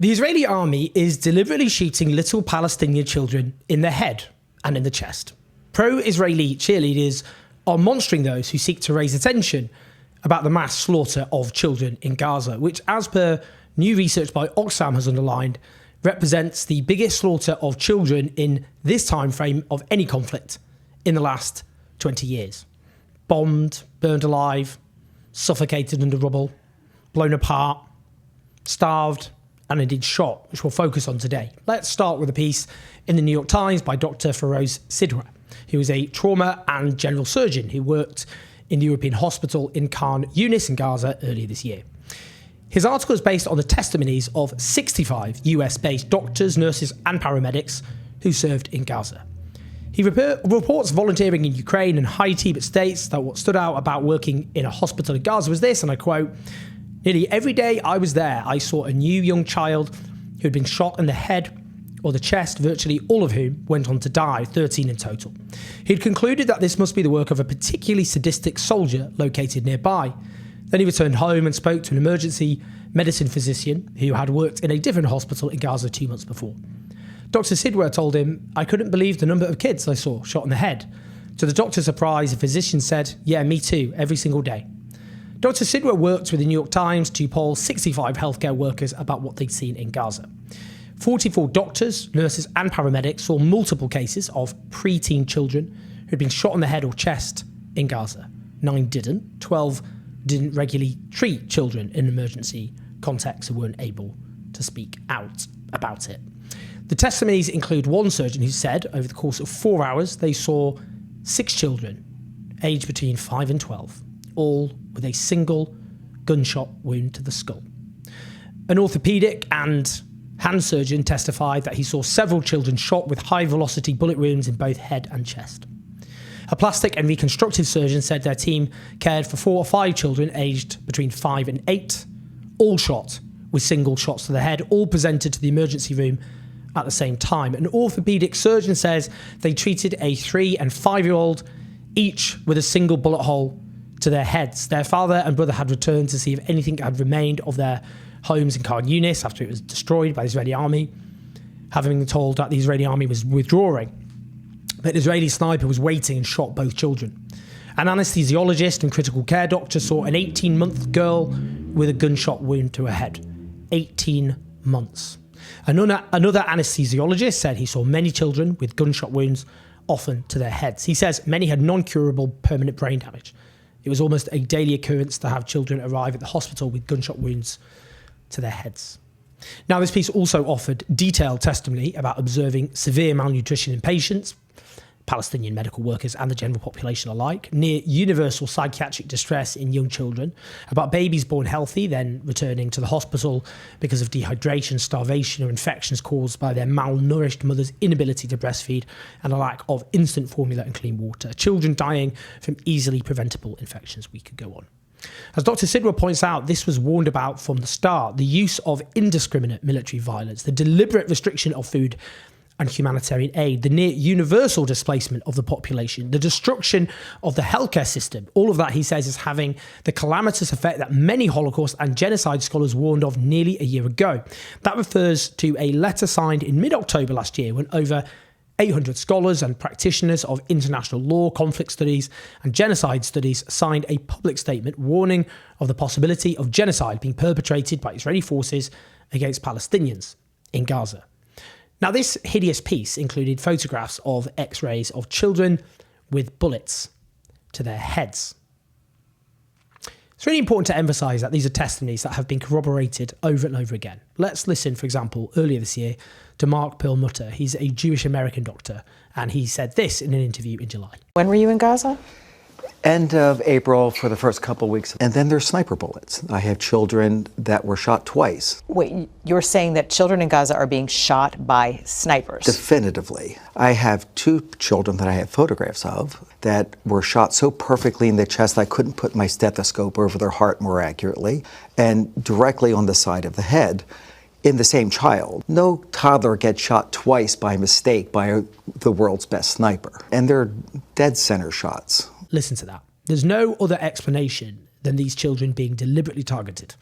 The Israeli army is deliberately shooting little Palestinian children in the head and in the chest. Pro-Israeli cheerleaders are monitoring those who seek to raise attention about the mass slaughter of children in Gaza, which, as per new research by Oxfam has underlined, represents the biggest slaughter of children in this time frame of any conflict in the last 20 years. Bombed, burned alive, suffocated under rubble, blown apart, starved, and indeed shot, which we'll focus on today. Let's start with a piece in the New York Times by Dr. Feroz Sidra, who is a trauma and general surgeon who worked in the European hospital in Khan Yunis in Gaza earlier this year. His article is based on the testimonies of 65 US-based doctors, nurses and paramedics who served in Gaza. He reports volunteering in Ukraine and Haiti, but states that what stood out about working in a hospital in Gaza was this, and I quote, "Nearly every day I was there, I saw a new young child who had been shot in the head or the chest, virtually all of whom went on to die, 13 in total. He'd concluded that this must be the work of a particularly sadistic soldier located nearby. Then he returned home and spoke to an emergency medicine physician who had worked in a different hospital in Gaza 2 months before. Dr. Sidra told him, I couldn't believe the number of kids I saw shot in the head. To the doctor's surprise, the physician said, yeah, me too, every single day. Dr. Sidra worked with the New York Times to poll 65 healthcare workers about what they'd seen in Gaza. 44 doctors, nurses and paramedics saw multiple cases of preteen children who'd been shot in the head or chest in Gaza. 9 didn't. 12 didn't regularly treat children in emergency contexts who weren't able to speak out about it. The testimonies include one surgeon who said over the course of 4 hours they saw 6 children aged between 5 and 12, all with a single gunshot wound to the skull. An orthopaedic and hand surgeon testified that he saw several children shot with high-velocity bullet wounds in both head and chest. A plastic and reconstructive surgeon said their team cared for 4 or 5 children aged between 5 and 8, all shot with single shots to the head, all presented to the emergency room at the same time. An orthopaedic surgeon says they treated a 3- and 5-year-old, each with a single bullet hole to their heads. Their father and brother had returned to see if anything had remained of their homes in Khan Yunis after it was destroyed by the Israeli army, having been told that the Israeli army was withdrawing. But an Israeli sniper was waiting and shot both children. An anesthesiologist and critical care doctor saw an 18-month girl with a gunshot wound to her head. 18 months. Another anesthesiologist said he saw many children with gunshot wounds, often to their heads. He says many had non-curable permanent brain damage. It was almost a daily occurrence to have children arrive at the hospital with gunshot wounds to their heads. Now, this piece also offered detailed testimony about observing severe malnutrition in patients, Palestinian medical workers and the general population alike, near universal psychiatric distress in young children, about babies born healthy then returning to the hospital because of dehydration, starvation or infections caused by their malnourished mother's inability to breastfeed and a lack of instant formula and clean water, children dying from easily preventable infections. We could go on. As Dr. Sidra points out, this was warned about from the start. The use of indiscriminate military violence, the deliberate restriction of food and humanitarian aid, the near universal displacement of the population, the destruction of the healthcare system. All of that, he says, is having the calamitous effect that many Holocaust and genocide scholars warned of nearly a year ago. That refers to a letter signed in mid-October last year when over 800 scholars and practitioners of international law, conflict studies and genocide studies signed a public statement warning of the possibility of genocide being perpetrated by Israeli forces against Palestinians in Gaza. Now, this hideous piece included photographs of X-rays of children with bullets to their heads. It's really important to emphasise that these are testimonies that have been corroborated over and over again. Let's listen, for example, earlier this year to Mark Perlmutter. He's a Jewish-American doctor, and he said this in an interview in July. When were you in Gaza? End of April for the first couple of weeks. And then there's sniper bullets. I have children that were shot twice. Wait, you're saying that children in Gaza are being shot by snipers? Definitively. I have 2 children that I have photographs of that were shot so perfectly in the chest I couldn't put my stethoscope over their heart more accurately, and directly on the side of the head in the same child. No toddler gets shot twice by mistake by the world's best sniper. And they're dead center shots. Listen to that. There's no other explanation than these children being deliberately targeted.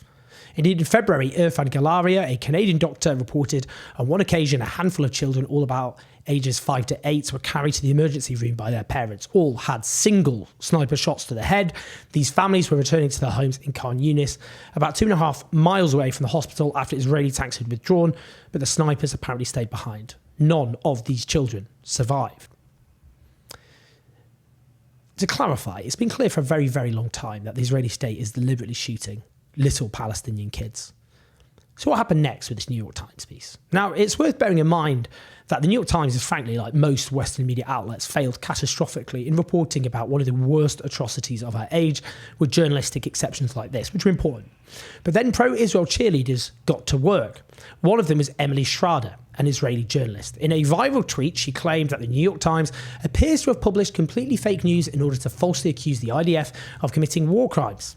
Indeed, in February, Irfan Galaria, a Canadian doctor, reported on one occasion a handful of children, all about ages 5 to 8, were carried to the emergency room by their parents. All had single sniper shots to the head. These families were returning to their homes in Khan Yunis, about 2.5 miles away from the hospital after Israeli tanks had withdrawn, but the snipers apparently stayed behind. None of these children survived. To clarify, it's been clear for a very, very long time that the Israeli state is deliberately shooting little Palestinian kids. So what happened next with this New York Times piece? Now, it's worth bearing in mind that the New York Times is, frankly, like most Western media outlets, failed catastrophically in reporting about one of the worst atrocities of our age, with journalistic exceptions like this, which are important. But then pro-Israel cheerleaders got to work. One of them was Emily Schrader, an Israeli journalist. In a viral tweet, she claimed that the New York Times appears to have published completely fake news in order to falsely accuse the IDF of committing war crimes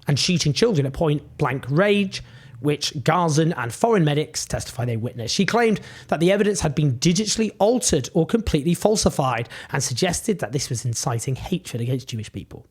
and shooting children at point-blank range, which Gazan and foreign medics testify they witnessed. She claimed that the evidence had been digitally altered or completely falsified and suggested that this was inciting hatred against Jewish people.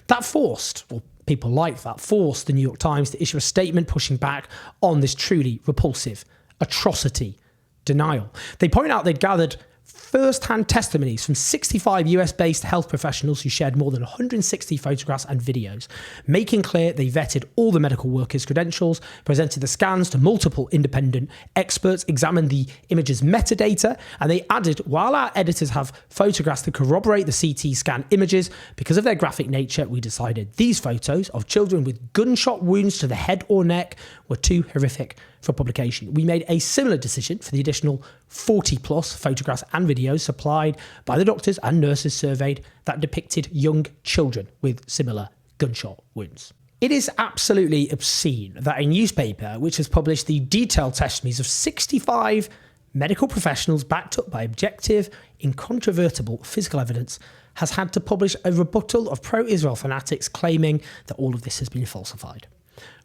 That forced, or people like that, forced the New York Times to issue a statement pushing back on this truly repulsive atrocity denial. They point out they'd gathered first-hand testimonies from 65 US-based health professionals who shared more than 160 photographs and videos, making clear they vetted all the medical workers' credentials, presented the scans to multiple independent experts, examined the images' metadata, and they added, while our editors have photographs to corroborate the CT scan images, because of their graphic nature, we decided these photos of children with gunshot wounds to the head or neck were too horrific for publication. We made a similar decision for the additional 40-plus photographs and videos supplied by the doctors and nurses surveyed that depicted young children with similar gunshot wounds. It is absolutely obscene that a newspaper which has published the detailed testimonies of 65 medical professionals backed up by objective, incontrovertible physical evidence has had to publish a rebuttal of pro-Israel fanatics claiming that all of this has been falsified.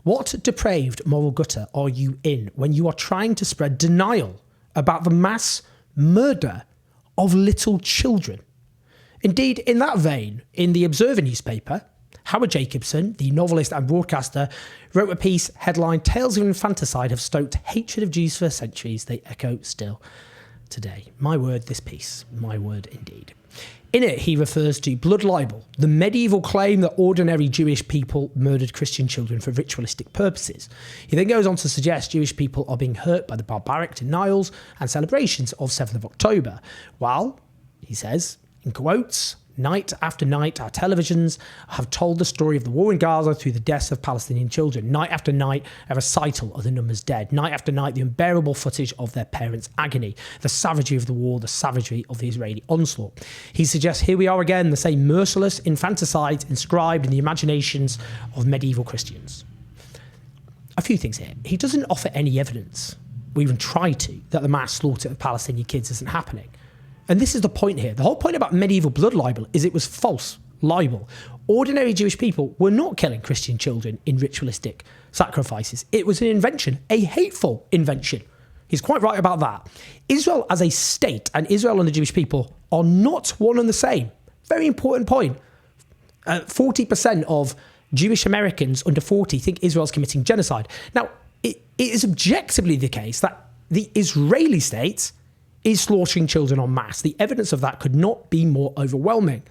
What depraved moral gutter are you in when you are trying to spread denial about the mass murder of little children? Indeed, in that vein, in the Observer newspaper, Howard Jacobson, the novelist and broadcaster, wrote a piece headlined "Tales of Infanticide have stoked hatred of Jews for centuries. They echo still today." My word, this piece. My word indeed. In it, he refers to blood libel, the medieval claim that ordinary Jewish people murdered Christian children for ritualistic purposes. He then goes on to suggest Jewish people are being hurt by the barbaric denials and celebrations of 7th of October, while, he says, in quotes, "Night after night, our televisions have told the story of the war in Gaza through the deaths of Palestinian children. Night after night, a recital of the numbers dead. Night after night, the unbearable footage of their parents' agony. The savagery of the war, the savagery of the Israeli onslaught." He suggests here we are again, the same merciless infanticide inscribed in the imaginations of medieval Christians. A few things here. He doesn't offer any evidence, or even try to, that the mass slaughter of Palestinian kids isn't happening. And this is the point here. The whole point about medieval blood libel is it was false libel. Ordinary Jewish people were not killing Christian children in ritualistic sacrifices. It was an invention, a hateful invention. He's quite right about that. Israel as a state and Israel and the Jewish people are not one and the same. Very important point. 40% of Jewish Americans under 40 think Israel's committing genocide. Now, it is objectively the case that the Israeli state is slaughtering children en masse. The evidence of that could not be more overwhelming.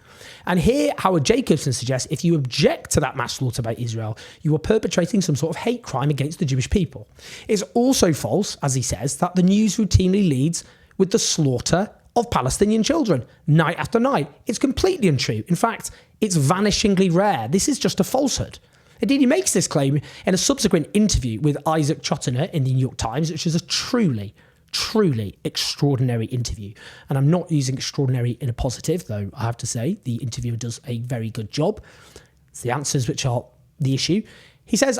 And here, Howard Jacobson suggests if you object to that mass slaughter by Israel, you are perpetrating some sort of hate crime against the Jewish people. It's also false, as he says, that the news routinely leads with the slaughter of Palestinian children, night after night. It's completely untrue. In fact, it's vanishingly rare. This is just a falsehood. Indeed, he makes this claim in a subsequent interview with Isaac Chotiner in the New York Times, which is a truly extraordinary interview. And I'm not using extraordinary in a positive, though I have to say the interviewer does a very good job. It's the answers which are the issue. He says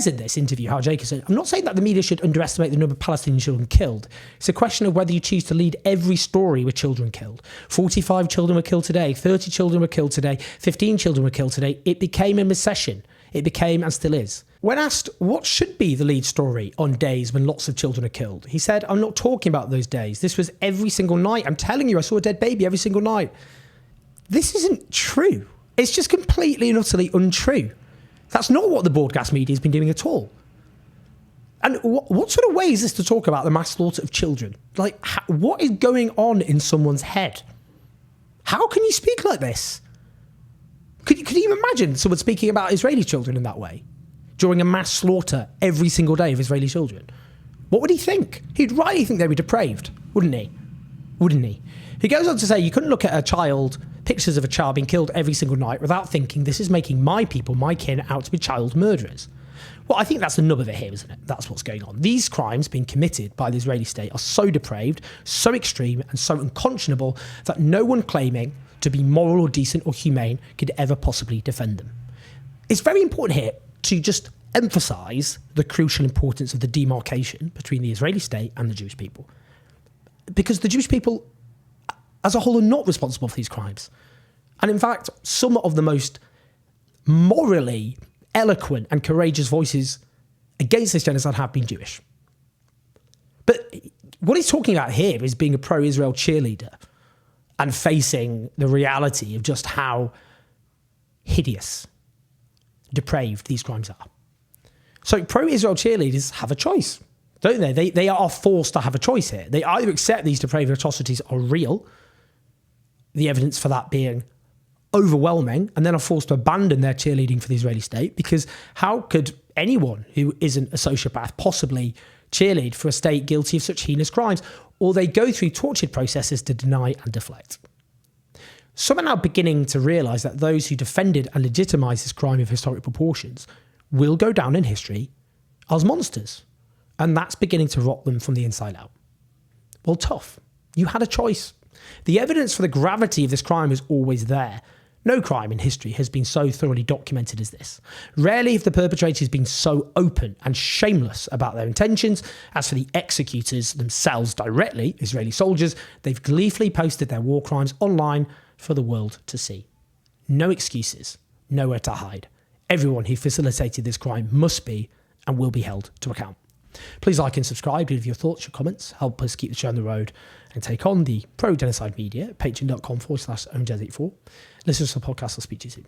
in this interview, Howard Jacobson, "I'm not saying that the media should underestimate the number of Palestinian children killed. It's a question of whether you choose to lead every story with children killed. 45 children were killed today, 30 children were killed today, 15 children were killed today. It became a recession. It became and still is." When asked what should be the lead story on days when lots of children are killed, he said, "I'm not talking about those days. This was every single night. I'm telling you, I saw a dead baby every single night." This isn't true. It's just completely and utterly untrue. That's not what the broadcast media has been doing at all. And what sort of way is this to talk about the mass slaughter of children? Like, what is going on in someone's head? How can you speak like this? Could you imagine someone speaking about Israeli children in that way? During a mass slaughter every single day of Israeli children? What would he think? He'd rightly think they were depraved, wouldn't he? Wouldn't he? He goes on to say you couldn't look at a child, pictures of a child being killed every single night without thinking this is making my people, my kin, out to be child murderers. Well, I think that's the nub of it here, isn't it? That's what's going on. These crimes being committed by the Israeli state are so depraved, so extreme, and so unconscionable that no one claiming to be moral or decent or humane could ever possibly defend them. It's very important here to just emphasise the crucial importance of the demarcation between the Israeli state and the Jewish people. Because the Jewish people as a whole are not responsible for these crimes. And in fact, some of the most morally eloquent and courageous voices against this genocide have been Jewish. But what he's talking about here is being a pro-Israel cheerleader and facing the reality of just how hideous, depraved these crimes are. So pro-Israel cheerleaders have a choice, don't they? They are forced to have a choice here. They either accept these depraved atrocities are real, the evidence for that being overwhelming, and then are forced to abandon their cheerleading for the Israeli state, because how could anyone who isn't a sociopath possibly cheerlead for a state guilty of such heinous crimes? Or they go through tortured processes to deny and deflect. Some are now beginning to realise that those who defended and legitimised this crime of historic proportions will go down in history as monsters. And that's beginning to rot them from the inside out. Well, tough. You had a choice. The evidence for the gravity of this crime is always there. No crime in history has been so thoroughly documented as this. Rarely have the perpetrators been so open and shameless about their intentions. As for the executors themselves directly, Israeli soldiers, they've gleefully posted their war crimes online for the world to see. No excuses, nowhere to hide. Everyone who facilitated this crime must be and will be held to account. Please like and subscribe, leave your thoughts, your comments, help us keep the show on the road and take on the pro-genocide media at patreon.com/owndead84. Listen to the podcast, I'll speak to you soon.